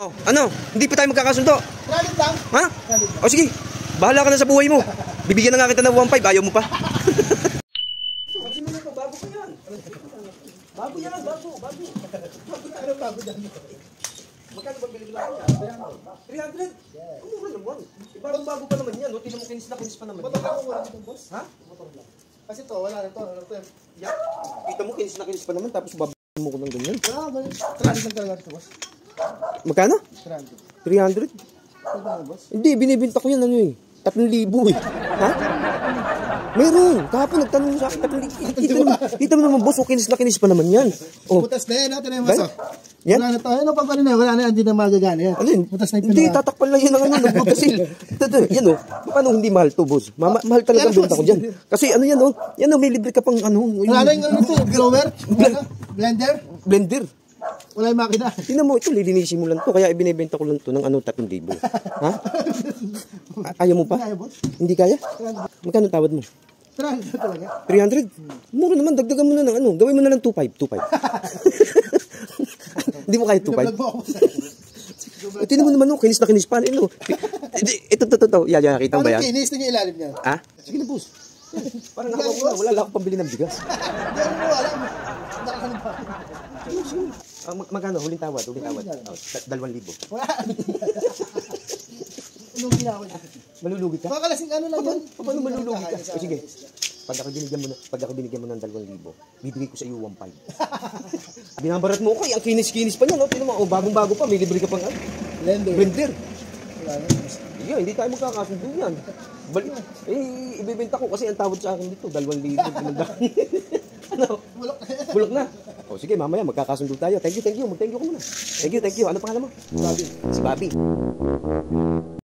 Oh, ano? Hindi pa tayo magkakasundo? Ralit lang. Ha? O sige, bahala ka na sa buhay mo. Bibigyan na nga kita ng 1.5, ayaw mo pa. Kasi mo na ito, bago pa yan. Bago yan, bago. Ano bago dyan? Magkano ba bilhin lang yan? 300? Ang mura naman. Bago pa naman yan. No? Tingnan mo, kinis pa naman. Motor ako wala nito, boss. Ha? Motor lang. Kasi to, wala na to. Ano to? Yan. Kita mo, kinis pa naman. Tapos babagin mo ko ng ganyan. Wala, ganun. 300 lang talaga ito, boss. Magkano? 300. 300? Ito na, boss. Hindi, binibinta ko yan ano eh. 3,000 eh. Ha? Meron. Kahapon nagtanong sa akin, 3,000. Kita mo naman, boss, o kinis pa naman yan. Oh. Putas na yan, ha? Tinan mo, boss. Yan? Wala na to. Ano pa na? Wala na, hindi na magagana yan. Ano yun? Putas na ito. Hindi, tatakpan lang yan ng ano, nagpagasil. Yan o. Paano hindi mahal to, boss? Mahal talaga ang benta ko dyan. Kasi ano yan o? Yan o, may libre ka pang ano. Wala na yung ano ito, blower, blender. Blender. Wala yung makina. Tingnan mo, ito, lilinisin mo lang to. Kaya ibinibenta ko lang to ng ano, 3,000. Ha? Ayaw mo pa? Kaya, boss. Hindi kaya? Magkano tawad mo? 300 talaga. 300? Mura naman, dagdagan mo na ng ano. Gawin mo na lang 2,500. Hindi mo kaya 2,500? Vlog mo ako. Tingnan mo naman, no, kinis na kinis pa. Ito. Yan, kita mo ba yan? Ano kinis na yung ilalim niya? Ha? Sige na, boss. Parang nakawa ko na, wala lang akong pambili ng bigas. Hindi mo alam. Nakakalim pa. Magkano? Huling tawad. Oh, 2,000. Wala. Anong ginawa niya? Malulugi ka? Baka kasing ano lang yun. Paano malulugi ka? O sige, pag ako binigyan mo ng 2,000, bibigay ko sa iyo 1,500. Binabarat mo ko, ang kinis-kinis pa niya, no? Tingnan mo, oh, bagong-bago pa, may libre ka pang ano? Blender. Wala na. Yeah, hindi tayo magkakasundo yan. Ibibenta ko kasi ang tawad sa akin dito, 2,000. Ano? Bulok na. O sige, mamaya magkakasundo tayo. Thank you. Mag-thank you ko muna. Thank you. Ano pangalan mo? Bobby. Si Bobby.